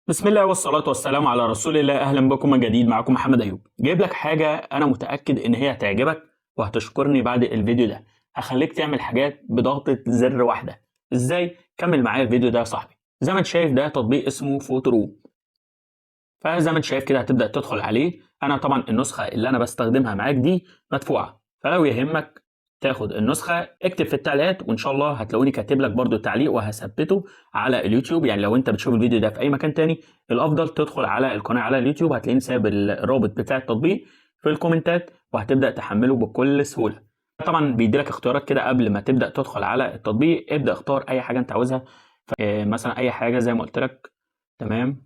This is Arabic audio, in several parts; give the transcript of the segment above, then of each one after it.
بسم الله والصلاة والسلام على رسول الله. أهلا بكم من جديد، معكم محمد أيوب. جايب لك حاجة أنا متأكد إن هي هتعجبك وهتشكرني بعد الفيديو ده. هخليك تعمل حاجات بضغطة زر واحدة. إزاي؟ كمل معايا الفيديو ده يا صاحبي. زي ما أنت شايف ده تطبيق اسمه فوتورو. فزي ما أنت شايف كده هتبدأ تدخل عليه. أنا طبعا النسخة اللي أنا بستخدمها معاك دي مدفوعة، فلو يهمك تاخد النسخة اكتب في التعليقات وإن شاء الله هتلاقوني كاتب لك برضو تعليق وهثبته على اليوتيوب. يعني لو أنت بتشوف الفيديو ده في أي مكان تاني الأفضل تدخل على القناة على اليوتيوب، هتلاقيني سايب الرابط بتاع التطبيق في الكومنتات وهتبدأ تحمله بكل سهولة. طبعا بيديلك اختيارات كده قبل ما تبدأ تدخل على التطبيق. ابدأ اختار أي حاجة أنت عاوزها، مثلا أي حاجة زي ما قلت لك. تمام،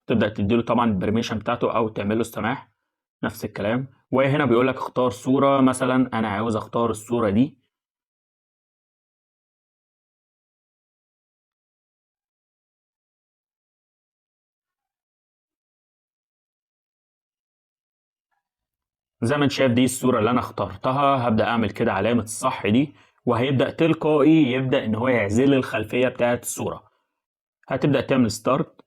تبدأ تديله طبعا البرميشن بتاعته أو تعمل له السماح. نفس الكلام. وهنا بيقول لك اختار صورة، مثلا أنا عاوز أختار الصورة دي. زي ما انت شايف دي الصورة اللي أنا اخترتها. هبدأ أعمل كده علامة الصح دي وهيبدأ تلقائي يبدأ إن هو يعزل لي الخلفية بتاعت الصورة. هتبدأ تعمل ستارت،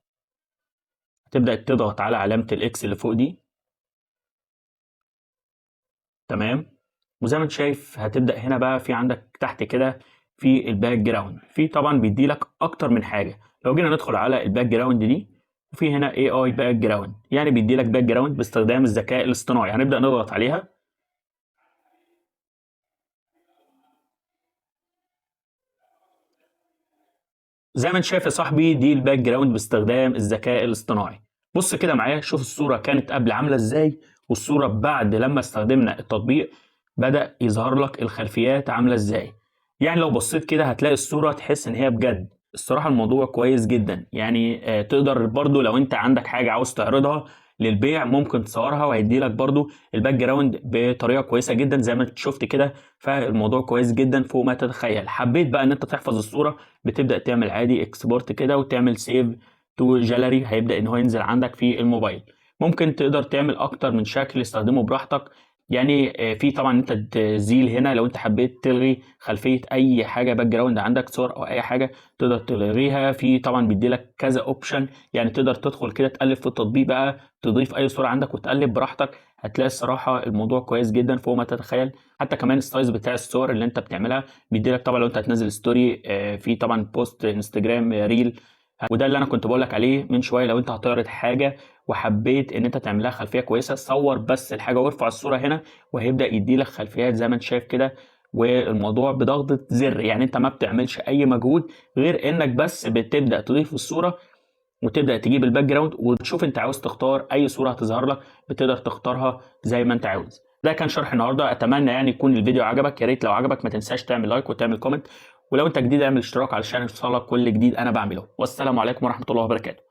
هتبدأ تضغط على علامة الإكس اللي فوق دي. تمام. وزي ما انت شايف هتبدأ هنا بقى في عندك تحت كده في الباك جراوند، في طبعا بيدي لك اكتر من حاجة. لو جينا ندخل على الباك جراوند دي، وفي هنا اي اي باك جراوند، يعني بيدي لك باك جراوند باستخدام الذكاء الاصطناعي. هنبدأ نضغط عليها. زي ما انت شايف يا صاحبي دي الباك جراوند باستخدام الذكاء الاصطناعي. بص كده معايا، شوف الصورة كانت قبل عاملة ازاي والصورة بعد لما استخدمنا التطبيق بدأ يظهر لك الخلفيات عاملة ازاي. يعني لو بصيت كده هتلاقي الصورة تحس ان هي بجد. الصراحة الموضوع كويس جدا. يعني تقدر برضو لو انت عندك حاجة عاوز تعرضها للبيع ممكن تصورها وهيدي لك برضو الباك جراوند بطريقة كويسة جدا زي ما انت شفت كده. فالموضوع كويس جدا فوق ما تتخيل. حبيت بقى ان انت تحفظ الصورة، بتبدأ تعمل عادي اكسبورت كده وتعمل سيف تو جاليري، هيبدأ ان هو ينزل عندك في الموبايل. ممكن تقدر تعمل اكتر من شكل استخدمه براحتك. يعني في طبعا انت تزيل هنا لو انت حبيت تلغي خلفيه اي حاجه باك جراوند عندك صور او اي حاجه تقدر تلغيها. في طبعا بيدي لك كذا اوبشن، يعني تقدر تدخل كده تقلب في التطبيق بقى تضيف اي صوره عندك وتقلب براحتك. هتلاقي الصراحه الموضوع كويس جدا فوق ما تتخيل. حتى كمان السايز بتاع الصور اللي انت بتعملها بيدي لك طبعا لو انت هتنزل ستوري في طبعا بوست انستجرام ريل. وده اللي انا كنت بقول لك عليه من شويه، لو انت هتعرض حاجه وحبيت ان انت تعمل لها خلفيه كويسه صور بس الحاجه وارفع الصوره هنا وهيبدا يدي لك خلفيات زي ما انت شايف كده. والموضوع بضغطه زر، يعني انت ما بتعملش اي مجهود غير انك بس بتبدا تضيف الصوره وتبدا تجيب الباك جراوند وتشوف انت عاوز تختار اي صوره هتظهر لك بتقدر تختارها زي ما انت عاوز. ده كان شرح النهارده، اتمنى يعني يكون الفيديو عجبك. يا ريت لو عجبك ما تنساش تعمل لايك وتعمل كومنت، ولو انت جديد اعمل اشتراك علشان يوصلك كل جديد انا بعمله. والسلام عليكم ورحمه الله وبركاته.